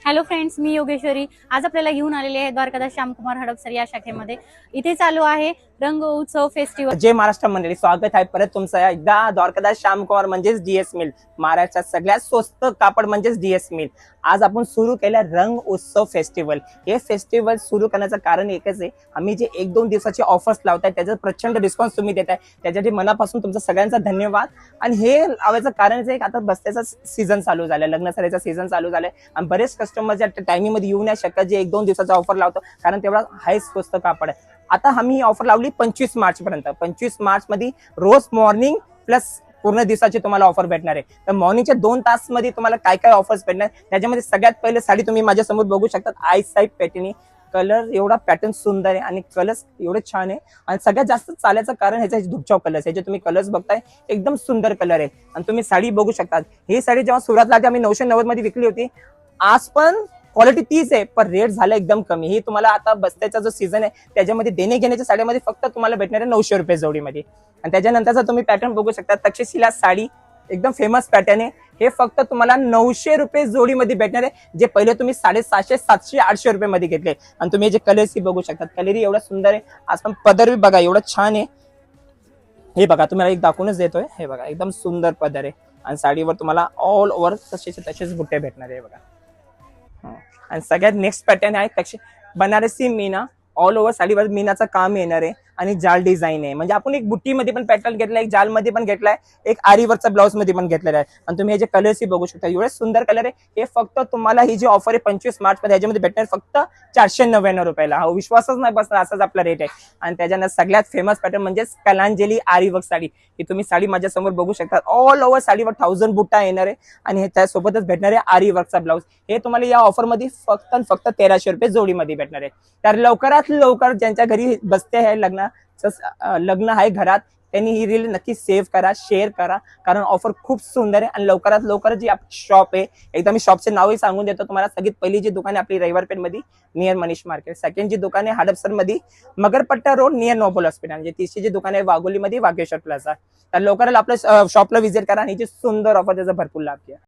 Hello friends, मी योगेश्वरी. आज आपल्याला घेऊन आलेले आहे द्वारकादास श्यामकुमार हडपसर या शाखेमध्ये. इथे चालू आहे रंग उत्सव फेस्टिवल. जय महाराष्ट्र मंडळी, स्वागत आहे परत तुमचं एकदा द्वारकादास श्यामकुमार म्हणजेच डीएस मिल. महाराष्ट्रात सगळ्यात स्वस्त कापड म्हणजेच डीएस मिल. आज आपण सुरू केलं रंग उत्सव फेस्टिवल. हे फेस्टिवल सुरू करण्याचं कारण एकच आहे, आम्ही जे 1-2 दिवसाचे ऑफर्स लावताय त्याचा प्रचंड रिस्पॉन्स तुम्ही देताय, त्याच्यासाठी मनापासून तुमचा सगळ्यांचा धन्यवाद. आणि हे लावायचं कारण आहे, आता बस्त्याचा सीझन चालू झालाय, लग्न सरायचा सीझन चालू झालाय आणि बरेच कस्टमर ज्या टायमिंग मध्ये येऊ नाही शकत, जे 1-2 दिवसाचा ऑफर लावतो कारण तेवढा हाय स्वस्त कापड आहे. आता आम्ही ही ऑफर लावली 25 मार्च पर्यंत. 25 मार्च मध्ये रोज मॉर्निंग प्लस पूर्ण दिवसाची तुम्हाला ऑफर भेटणार आहे. तर मॉर्निंगच्या 2 तास मध्ये तुम्हाला काय काय ऑफर्स भेटणार, त्याच्यामध्ये सगळ्यात पहिले साडी तुम्ही माझ्या समोर बघू शकता. आय साईड पॅटर्न, कलर एवढा पॅटर्न सुंदर आहे आणि कलर्स एवढे छान आहे. आणि सगळ्यात जास्त चालायचं कारण ह्याचा धुपचाव कलर्स आहे. जे तुम्ही कलर्स बघताय एकदम सुंदर कलर आहे. आणि तुम्ही साडी बघू शकता. ही साडी जेव्हा सुरुवातला आम्ही 990 मध्ये विकली होती, आज पण क्वालिटी तीच आहे, पण रेट झाला एकदम कमी. ही तुम्हाला आता बस्त्याचा जो सीझन आहे त्याच्यामध्ये देणे घेण्याच्या साड्यामध्ये फक्त तुम्हाला भेटणार आहे 900 रुपये जोडीमध्ये. आणि त्याच्यानंतरचा तुम्ही पॅटर्न बघू शकता. तक्षशिला साडी एकदम फेमस पॅटर्न आहे. हे फक्त तुम्हाला 900 रुपये जोडीमध्ये भेटणार आहे, जे पहिले तुम्ही 750, 700, 800 रुपये मध्ये घेतले. आणि तुम्ही जे कलर्स ही बघू शकता, कलर ही एवढा सुंदर आहे. आज पण पदर बघा एवढा छान आहे. हे बघा, तुम्हाला एक दाखवूनच देतोय. हे बघा एकदम सुंदर पदर आहे आणि साडीवर तुम्हाला ऑल ओव्हर तसेच बुट्टे भेटणार आहे बघा. आणि सगळ्यात नेक्स्ट पॅटर्न आहे बनारसी मीना. ऑल ओव्हर साडीवर मीनाचं काम येणार आहे आणि जाल डिझाईन आहे. म्हणजे आपण एक बुट्टीमध्ये पण पॅटर्न घेतलाय, एक जाल मध्ये पण घेतलाय, एक आरीवरचा ब्लाउज मध्ये पण घेतलेला आहे. आणि तुम्ही हे जे कलर्स ही बघू शकता, एवढे सुंदर कलर आहे. हे फक्त तुम्हाला ही जी ऑफर आहे 25 मार्च मध्ये ह्याच्यामध्ये भेटणार फक्त 499 रुपयाला. हा विश्वासच नाही बसणार, असाच आपला रेट आहे. आणि त्याच्यानंतर सगळ्यात फेमस पॅटर्न म्हणजे कलांजली आरीवर्क साडी. ही तुम्ही साडी माझ्या समोर बघू शकता. ऑल ओव्हर साडीवर 1000 बुट्टा येणार आहे आणि त्यासोबतच भेटणार आहे आरीवर्कचा ब्लाउज. हे तुम्हाला या ऑफर मध्ये फक्त 1300 रुपये जोडीमध्ये भेटणार आहे. तर लवकरात लवकर ज्यांच्या घरी बसते आहे, लग्न आहे घरात, त्यांनी ही रील नक्की सेव्ह करा, शेअर करा, कारण ऑफर खूप सुंदर आहे. आणि लवकरात लवकर जी आपली शॉप आहे, एकदा मी शॉपचे नावही सांगून देतो तुम्हाला. सगळ्यात पहिली जी दुकान आहे आपली रविवारपेठ मध्ये नियर मनीष मार्केट. सेकंड जी दुकान आहे हडपसर मध्ये Magarpatta road near Noble Hospital. म्हणजे तिसरी जी दुकान आहे वाघोली मध्ये वाघेश्वर प्लाझा. तर लवकरात आपल्या शॉपला व्हिजिट करा आणि जी सुंदर ऑफर त्याचा भरपूर लाभ घ्या.